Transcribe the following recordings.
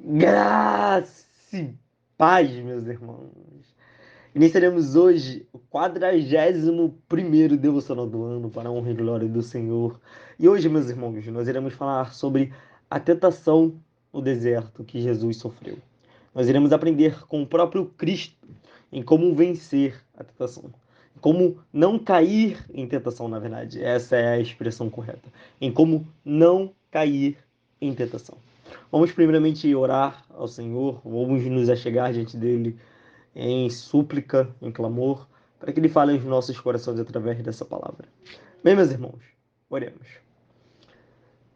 Graça e paz, meus irmãos. Iniciaremos hoje o 41º devocional do ano para a honra e glória do Senhor. E hoje, meus irmãos, nós iremos falar sobre a tentação no deserto que Jesus sofreu. Nós iremos aprender com o próprio Cristo em como vencer a tentação. Como não cair em tentação, na verdade. Essa é a expressão correta. Em como não cair em tentação. Vamos primeiramente orar ao Senhor, vamos nos achegar diante dele em súplica, em clamor, para que ele fale aos nossos corações através dessa palavra. Bem, meus irmãos, oremos.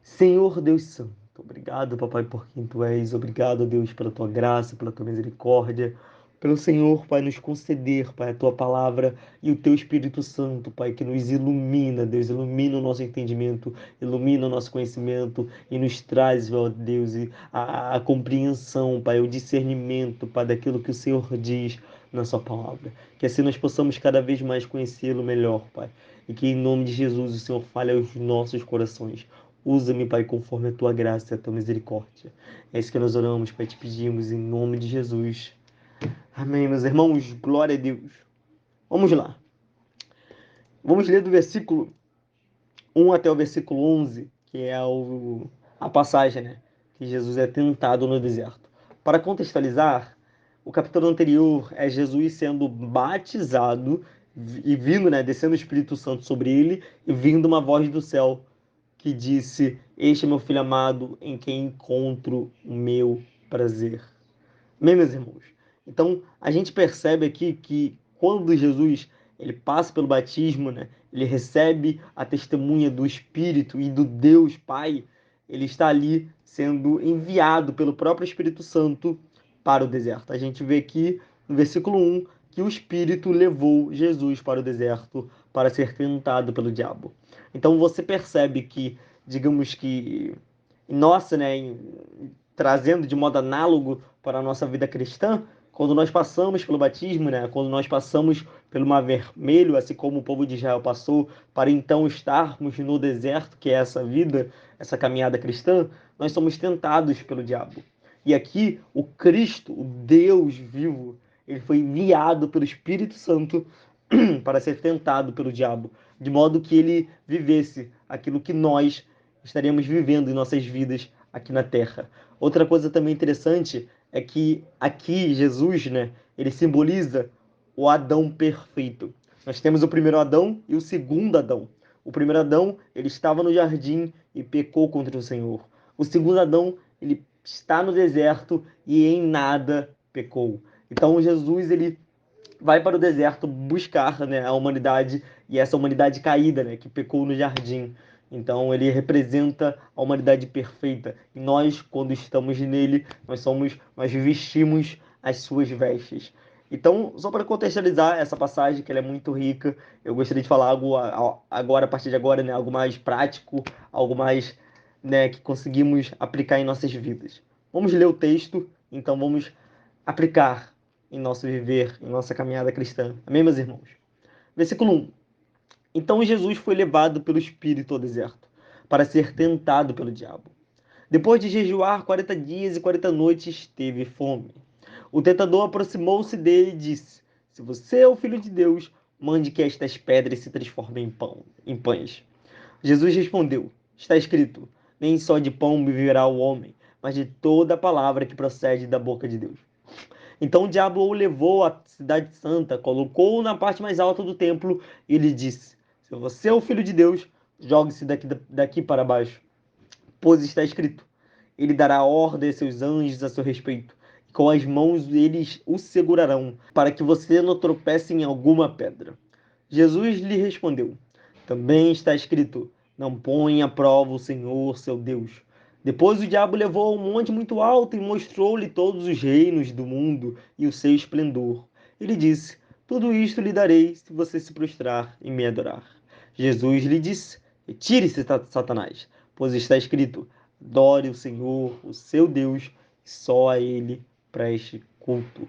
Senhor Deus Santo, obrigado, Papai, por quem Tu és. Obrigado, Deus, pela Tua graça, pela Tua misericórdia. Pelo Senhor, Pai, nos conceder, Pai, a Tua palavra e o Teu Espírito Santo, Pai, que nos ilumina, Deus, ilumina o nosso entendimento, ilumina o nosso conhecimento e nos traz, ó Deus, a compreensão, Pai, o discernimento, Pai, daquilo que o Senhor diz na Sua palavra. Que assim nós possamos cada vez mais conhecê-lo melhor, Pai. E que em nome de Jesus o Senhor fale aos nossos corações. Usa-me, Pai, conforme a tua graça e a tua misericórdia. É isso que nós oramos, Pai, te pedimos em nome de Jesus. Amém, meus irmãos. Glória a Deus. Vamos lá. Vamos ler do versículo 1 até o versículo 11, que é a passagem, né? Que Jesus é tentado no deserto. Para contextualizar, o capítulo anterior é Jesus sendo batizado e vindo, né? Descendo o Espírito Santo sobre ele e vindo uma voz do céu que disse: Este é meu filho amado, em quem encontro o meu prazer. Bem, meus irmãos, então a gente percebe aqui que quando Jesus ele passa pelo batismo, né, ele recebe a testemunha do Espírito e do Deus Pai, ele está ali sendo enviado pelo próprio Espírito Santo para o deserto. A gente vê aqui no versículo 1 que o Espírito levou Jesus para o deserto para ser tentado pelo diabo. Então você percebe que, digamos que, nossa, né, trazendo de modo análogo para a nossa vida cristã, quando nós passamos pelo batismo, né, quando nós passamos pelo Mar Vermelho, assim como o povo de Israel passou, para então estarmos no deserto, que é essa vida, essa caminhada cristã, nós somos tentados pelo diabo. E aqui o Cristo, o Deus vivo, ele foi enviado pelo Espírito Santo para ser tentado pelo diabo, de modo que ele vivesse aquilo que nós estaríamos vivendo em nossas vidas aqui na Terra. Outra coisa também interessante é que aqui Jesus, né, ele simboliza o Adão perfeito. Nós temos o primeiro Adão e o segundo Adão. O primeiro Adão, ele estava no jardim e pecou contra o Senhor. O segundo Adão, ele está no deserto e em nada pecou. Então Jesus, ele vai para o deserto buscar, né, a humanidade e essa humanidade caída, né, que pecou no jardim. Então ele representa a humanidade perfeita. E nós, quando estamos nele, nós vestimos as suas vestes. Então, só para contextualizar essa passagem, que ela é muito rica, eu gostaria de falar algo agora, a partir de agora, né, algo mais prático, algo mais, né, que conseguimos aplicar em nossas vidas. Vamos ler o texto, então vamos aplicar em nosso viver, em nossa caminhada cristã. Amém, meus irmãos? Versículo 1. Então Jesus foi levado pelo Espírito ao deserto, para ser tentado pelo diabo. Depois de jejuar 40 dias e 40 noites, teve fome. O tentador aproximou-se dele e disse: Se você é o filho de Deus, mande que estas pedras se transformem em pães. Jesus respondeu: Está escrito: Nem só de pão viverá o homem, mas de toda a palavra que procede da boca de Deus. Então o diabo o levou à cidade santa, colocou-o na parte mais alta do templo e lhe disse: Se você é o filho de Deus, jogue-se daqui para baixo, pois está escrito: Ele dará ordem a seus anjos a seu respeito, e com as mãos eles o segurarão, para que você não tropece em alguma pedra. Jesus lhe respondeu: Também está escrito: Não ponha à prova o Senhor, seu Deus. Depois o diabo levou a um monte muito alto e mostrou-lhe todos os reinos do mundo e o seu esplendor. Ele disse: Tudo isto lhe darei se você se prostrar e me adorar. Jesus lhe disse: Retire-se, Satanás, pois está escrito: Adore o Senhor, o seu Deus, e só a ele preste culto.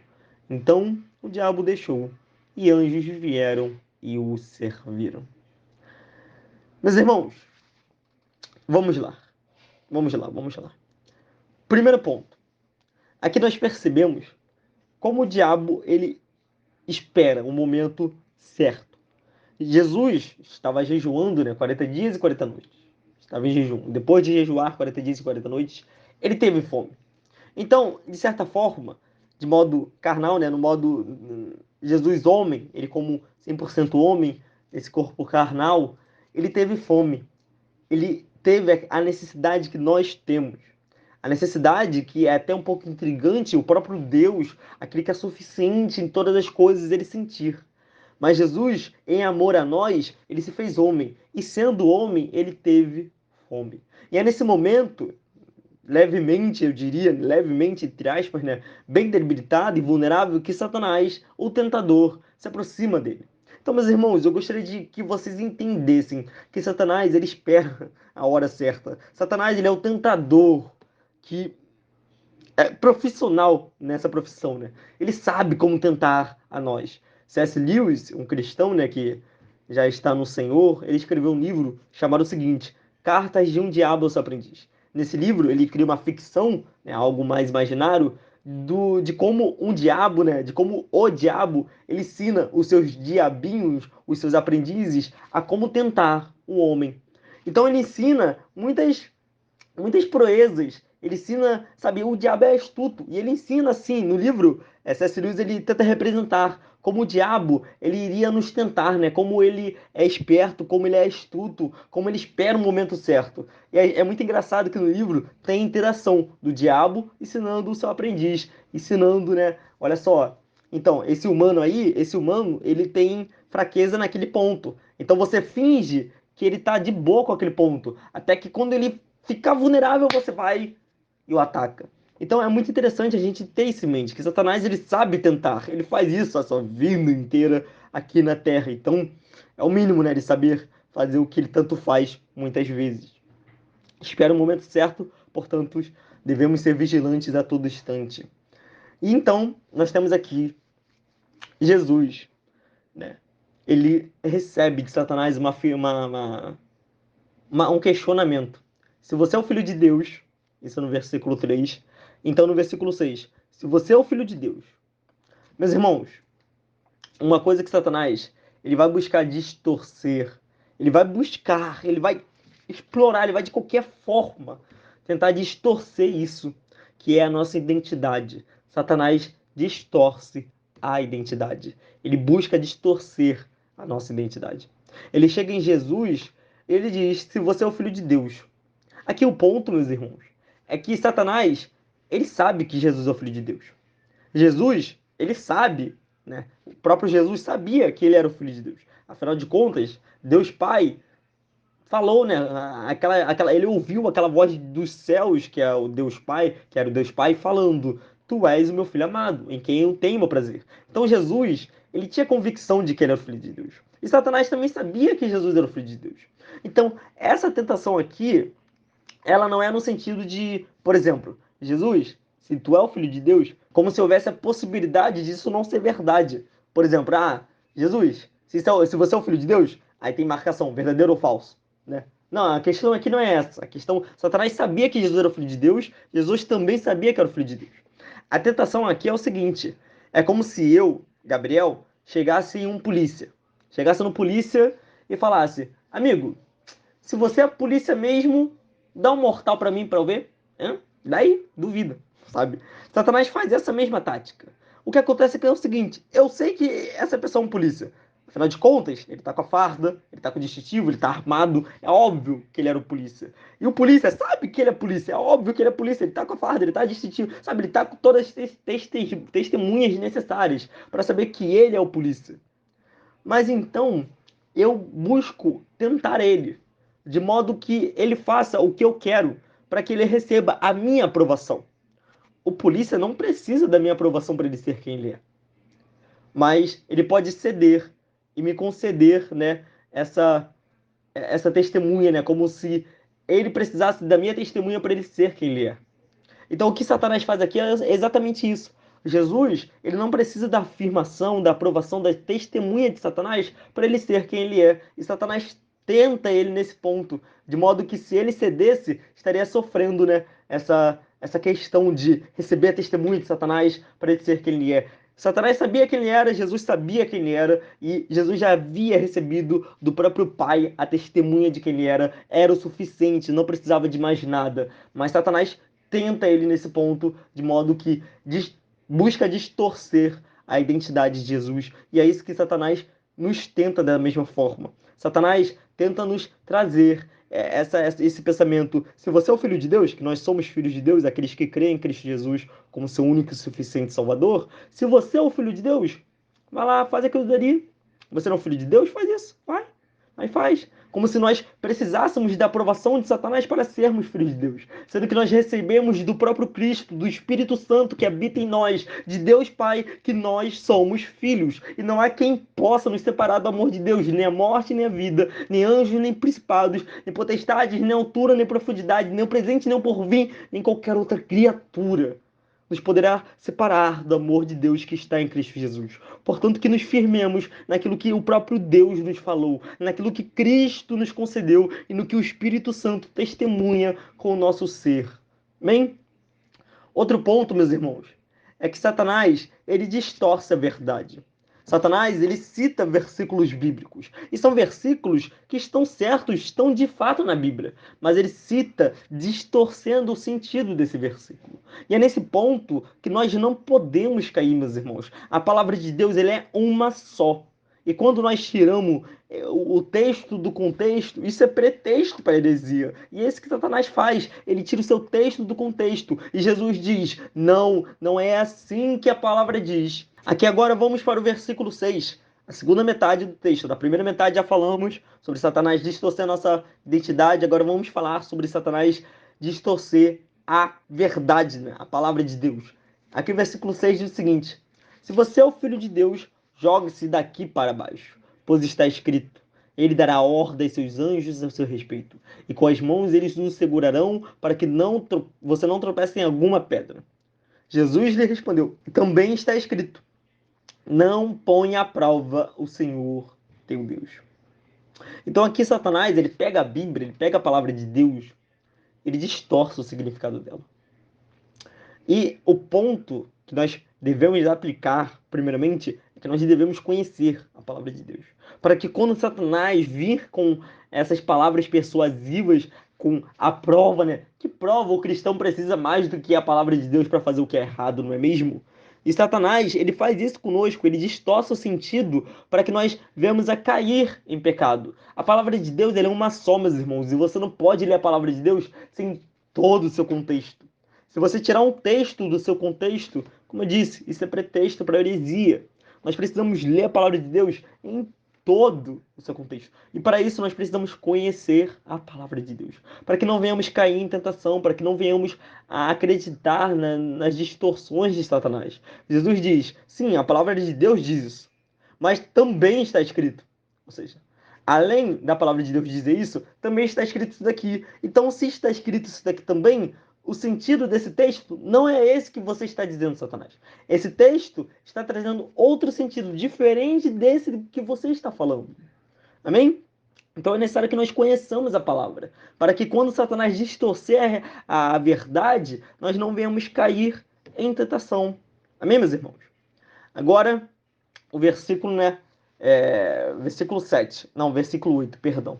Então o diabo deixou, e anjos vieram e o serviram. Meus irmãos, vamos lá. Vamos lá, vamos lá. Primeiro ponto. Aqui nós percebemos como o diabo ele espera o momento certo. Jesus estava jejuando, né, 40 dias e 40 noites. Estava em jejum. Depois de jejuar 40 dias e 40 noites, ele teve fome. Então, de certa forma, de modo carnal, né, no modo Jesus homem, ele como 100% homem, esse corpo carnal, ele teve fome. Ele teve a necessidade que nós temos. A necessidade que é até um pouco intrigante, o próprio Deus, aquele que é suficiente em todas as coisas, ele sentir. Mas Jesus, em amor a nós, ele se fez homem. E sendo homem, ele teve fome. E é nesse momento, levemente, eu diria, levemente, entre aspas, né, bem debilitado e vulnerável, que Satanás, o tentador, se aproxima dele. Então, meus irmãos, eu gostaria de que vocês entendessem que Satanás, ele espera a hora certa. Satanás, ele é o tentador que é profissional nessa profissão, né? Ele sabe como tentar a nós. C.S. Lewis, um cristão, né, que já está no Senhor, ele escreveu um livro chamado o seguinte: Cartas de um Diabo ao Seu Aprendiz. Nesse livro, ele cria uma ficção, né, algo mais imaginário, de como um diabo, né, de como o diabo, ele ensina os seus diabinhos, os seus aprendizes, a como tentar o homem. Então ele ensina muitas proezas. Ele ensina, sabe, o diabo é astuto. E ele ensina, assim, no livro, C.S. Lewis, ele tenta representar como o diabo, ele iria nos tentar, né? Como ele é esperto, como ele é astuto, como ele espera o momento certo. E é muito engraçado que no livro tem a interação do diabo ensinando o seu aprendiz, ensinando, né? Olha só. Então, esse humano, ele tem fraqueza naquele ponto. Então você finge que ele tá de boa com aquele ponto, até que quando ele ficar vulnerável, você vai e o ataca. Então é muito interessante a gente ter isso em mente, que Satanás ele sabe tentar, ele faz isso a sua vida inteira aqui na Terra. Então é o mínimo, né, de saber fazer o que ele tanto faz muitas vezes. Espera o momento certo, portanto, devemos ser vigilantes a todo instante. E então nós temos aqui Jesus, né? Ele recebe de Satanás um questionamento. Se você é o filho de Deus, isso é no versículo 3, então no versículo 6, se você é o filho de Deus. Meus irmãos, uma coisa que Satanás, ele vai buscar distorcer, ele vai explorar, ele vai de qualquer forma tentar distorcer isso, que é a nossa identidade. Satanás distorce a identidade. Ele busca distorcer a nossa identidade. Ele chega em Jesus, ele diz: se você é o filho de Deus. Aqui o ponto, meus irmãos, é que Satanás, ele sabe que Jesus é o filho de Deus. Jesus, ele sabe, né? O próprio Jesus sabia que ele era o filho de Deus. Afinal de contas, Deus Pai falou, né? Ele ouviu aquela voz dos céus, que é o Deus Pai, que era o Deus Pai, falando: Tu és o meu filho amado, em quem eu tenho meu prazer. Então Jesus, ele tinha convicção de que ele era o filho de Deus. E Satanás também sabia que Jesus era o filho de Deus. Então, essa tentação aqui, ela não é no sentido de, por exemplo, Jesus, se tu é o filho de Deus, como se houvesse a possibilidade disso não ser verdade. Por exemplo, Jesus, se você é o filho de Deus, aí tem marcação, verdadeiro ou falso, né? Não, a questão aqui não é essa. A questão, Satanás sabia que Jesus era o filho de Deus, Jesus também sabia que era o filho de Deus. A tentação aqui é o seguinte, é como se eu, Gabriel, chegasse em um polícia. Chegasse no polícia e falasse: amigo, se você é a polícia mesmo, dá um mortal pra mim pra eu ver. Hã? Daí, duvida, sabe? Satanás faz essa mesma tática. O que acontece é que é o seguinte, eu sei que essa pessoa é um polícia. Afinal de contas, ele tá com a farda, ele tá com o distintivo, ele tá armado. É óbvio que ele era o polícia. E o polícia sabe que ele é polícia. É óbvio que ele é polícia. Ele tá com a farda, ele tá distintivo. Sabe, ele tá com todas as testemunhas necessárias para saber que ele é o polícia. Mas então eu busco tentar ele, de modo que ele faça o que eu quero, para que ele receba a minha aprovação. O polícia não precisa da minha aprovação para ele ser quem ele é, mas ele pode ceder e me conceder, né, essa testemunha, né, como se ele precisasse da minha testemunha para ele ser quem ele é. Então, o que Satanás faz aqui é exatamente isso. Jesus, ele não precisa da afirmação, da aprovação, da testemunha de Satanás para ele ser quem ele é. E Satanás tenta ele nesse ponto, de modo que se ele cedesse, estaria sofrendo, né, essa questão de receber a testemunha de Satanás para ele ser quem ele é. Satanás sabia quem ele era, Jesus sabia quem ele era, e Jesus já havia recebido do próprio Pai a testemunha de quem ele era o suficiente, não precisava de mais nada. Mas Satanás tenta ele nesse ponto, de modo que busca distorcer a identidade de Jesus, e é isso que Satanás nos tenta da mesma forma. Satanás tenta nos trazer esse pensamento: se você é o filho de Deus, que nós somos filhos de Deus, aqueles que creem em Cristo Jesus como seu único e suficiente Salvador, se você é o filho de Deus, vai lá, faz aquilo dali. Você não é o filho de Deus? Faz isso, vai. Aí faz. Como se nós precisássemos da aprovação de Satanás para sermos filhos de Deus. Sendo que nós recebemos do próprio Cristo, do Espírito Santo que habita em nós, de Deus Pai, que nós somos filhos. E não há quem possa nos separar do amor de Deus, nem a morte, nem a vida, nem anjos, nem principados, nem potestades, nem altura, nem profundidade, nem o presente, nem o porvir, nem qualquer outra criatura nos poderá separar do amor de Deus que está em Cristo Jesus. Portanto, que nos firmemos naquilo que o próprio Deus nos falou, naquilo que Cristo nos concedeu e no que o Espírito Santo testemunha com o nosso ser. Amém? Outro ponto, meus irmãos, é que Satanás, ele distorce a verdade. Satanás, ele cita versículos bíblicos. E são versículos que estão certos, estão de fato na Bíblia. Mas ele cita distorcendo o sentido desse versículo. E é nesse ponto que nós não podemos cair, meus irmãos. A palavra de Deus, ele é uma só. E quando nós tiramos o texto do contexto, isso é pretexto para a heresia. E é isso que Satanás faz. Ele tira o seu texto do contexto. E Jesus diz: não, não é assim que a palavra diz. Aqui agora vamos para o versículo 6. A segunda metade do texto. Da primeira metade já falamos sobre Satanás distorcer a nossa identidade. Agora vamos falar sobre Satanás distorcer a verdade, né? A palavra de Deus. Aqui o versículo 6 diz o seguinte: se você é o filho de Deus, jogue-se daqui para baixo, pois está escrito: ele dará ordem aos seus anjos a seu respeito, e com as mãos eles nos segurarão para que você não tropece em alguma pedra. Jesus lhe respondeu: também está escrito: não ponha à prova o Senhor teu Deus. Então aqui Satanás, ele pega a Bíblia, ele pega a palavra de Deus, ele distorce o significado dela. E o ponto que nós devemos aplicar, primeiramente, é que nós devemos conhecer a palavra de Deus. Para que quando Satanás vir com essas palavras persuasivas, com a prova, né? Que prova o cristão precisa mais do que a palavra de Deus para fazer o que é errado, não é mesmo? E Satanás, ele faz isso conosco, ele distorce o sentido para que nós venhamos a cair em pecado. A palavra de Deus, ela é uma só, meus irmãos, e você não pode ler a palavra de Deus sem todo o seu contexto. Se você tirar um texto do seu contexto, como eu disse, isso é pretexto para heresia. Nós precisamos ler a palavra de Deus em todo o seu contexto. E para isso nós precisamos conhecer a palavra de Deus. Para que não venhamos cair em tentação, para que não venhamos a acreditar nas distorções de Satanás. Jesus diz: sim, a palavra de Deus diz isso. Mas também está escrito. Ou seja, além da palavra de Deus dizer isso, também está escrito isso daqui. Então, se está escrito isso daqui também, o sentido desse texto não é esse que você está dizendo, Satanás. Esse texto está trazendo outro sentido, diferente desse que você está falando. Amém? Então é necessário que nós conheçamos a palavra, para que quando Satanás distorcer a verdade, nós não venhamos cair em tentação. Amém, meus irmãos? Agora, o versículo, né? Versículo 7. Não, versículo 8, perdão.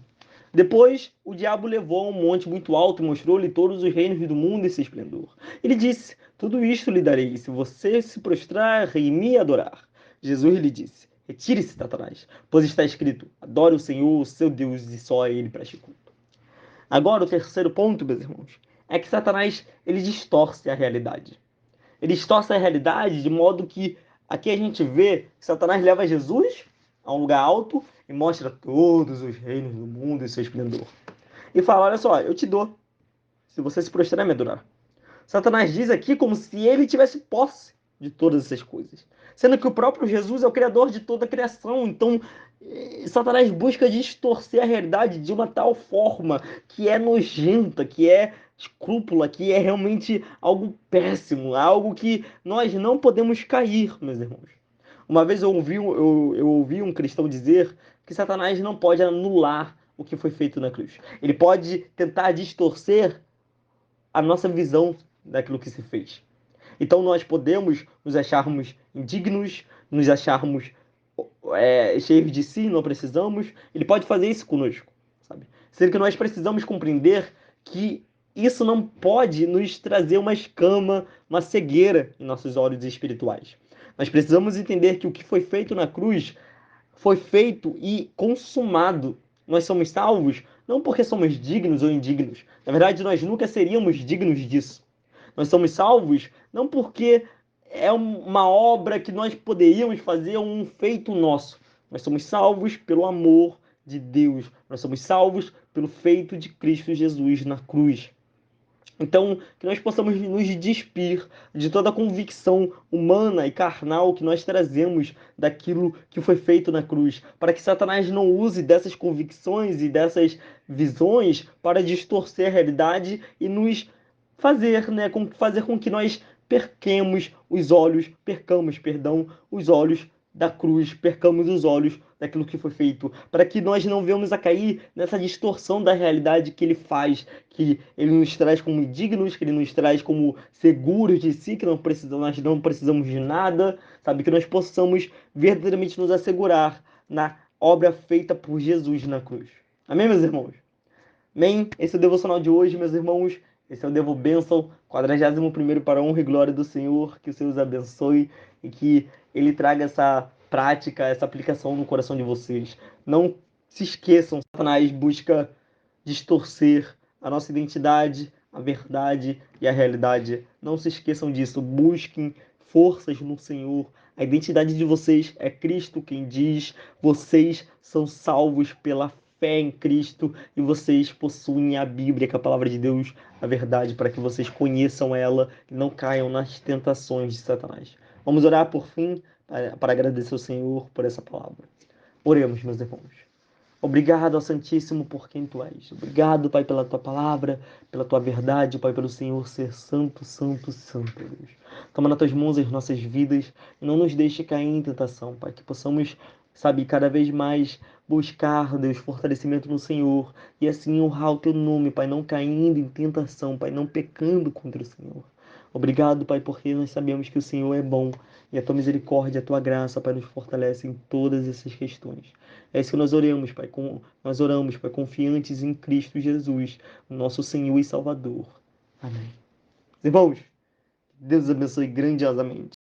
Depois, o diabo levou a um monte muito alto e mostrou-lhe todos os reinos do mundo e seu esplendor. Ele disse: tudo isto lhe darei, se você se prostrar e me adorar. Jesus lhe disse: retire-se, Satanás, pois está escrito: adore o Senhor, o seu Deus, e só a ele preste culto. Agora, o terceiro ponto, meus irmãos, é que Satanás, ele distorce a realidade. Ele distorce a realidade de modo que aqui a gente vê que Satanás leva Jesus a um lugar alto e mostra todos os reinos do mundo e seu esplendor. E fala: olha só, eu te dou, se você se prostrar e me adorar. Satanás diz aqui como se ele tivesse posse de todas essas coisas. Sendo que o próprio Jesus é o criador de toda a criação. Então, Satanás busca distorcer a realidade de uma tal forma que é nojenta, que é escrúpula, que é realmente algo péssimo, algo que nós não podemos cair, meus irmãos. Uma vez eu ouvi um cristão dizer que Satanás não pode anular o que foi feito na cruz. Ele pode tentar distorcer a nossa visão daquilo que se fez. Então nós podemos nos acharmos indignos, nos acharmos cheios de si, não precisamos. Ele pode fazer isso conosco, sabe? Sendo que nós precisamos compreender que isso não pode nos trazer uma escama, uma cegueira em nossos olhos espirituais. Nós precisamos entender que o que foi feito na cruz foi feito e consumado. Nós somos salvos não porque somos dignos ou indignos. Na verdade, nós nunca seríamos dignos disso. Nós somos salvos não porque é uma obra que nós poderíamos fazer, um feito nosso. Nós somos salvos pelo amor de Deus. Nós somos salvos pelo feito de Cristo Jesus na cruz. Então, que nós possamos nos despir de toda a convicção humana e carnal que nós trazemos daquilo que foi feito na cruz, para que Satanás não use dessas convicções e dessas visões para distorcer a realidade e nos fazer, né, fazer com que nós percamos, perdão, os olhos da cruz, percamos os olhos daquilo que foi feito, para que nós não venhamos a cair nessa distorção da realidade que ele faz, que ele nos traz como indignos, que ele nos traz como seguros de si, que nós não precisamos de nada, sabe? Que nós possamos verdadeiramente nos assegurar na obra feita por Jesus na cruz. Amém, meus irmãos? Amém? Esse é o devocional de hoje, meus irmãos. Esse é o Devo Bênção, 41º para a honra e glória do Senhor. Que o Senhor os abençoe e que Ele traga essa prática, essa aplicação no coração de vocês. Não se esqueçam, Satanás busca distorcer a nossa identidade, a verdade e a realidade. Não se esqueçam disso. Busquem forças no Senhor. A identidade de vocês é Cristo quem diz. Vocês são salvos pela fé em Cristo e vocês possuem a Bíblia, que é a palavra de Deus, a verdade, para que vocês conheçam ela e não caiam nas tentações de Satanás. Vamos orar por fim para agradecer ao Senhor por essa palavra. Oremos, meus irmãos. Obrigado ao Santíssimo por quem Tu és. Obrigado, Pai, pela Tua palavra, pela Tua verdade, Pai, pelo Senhor ser santo, santo, santo, Deus. Toma nas Tuas mãos as nossas vidas e não nos deixe cair em tentação, Pai, que possamos, sabe, cada vez mais buscar, Deus, fortalecimento no Senhor e assim honrar o Teu nome, Pai, não caindo em tentação, Pai, não pecando contra o Senhor. Obrigado, Pai, porque nós sabemos que o Senhor é bom e a Tua misericórdia, a Tua graça, Pai, nos fortalece em todas essas questões. É isso que nós oramos, Pai, confiantes em Cristo Jesus, nosso Senhor e Salvador. Amém. Irmãos, Deus abençoe grandiosamente.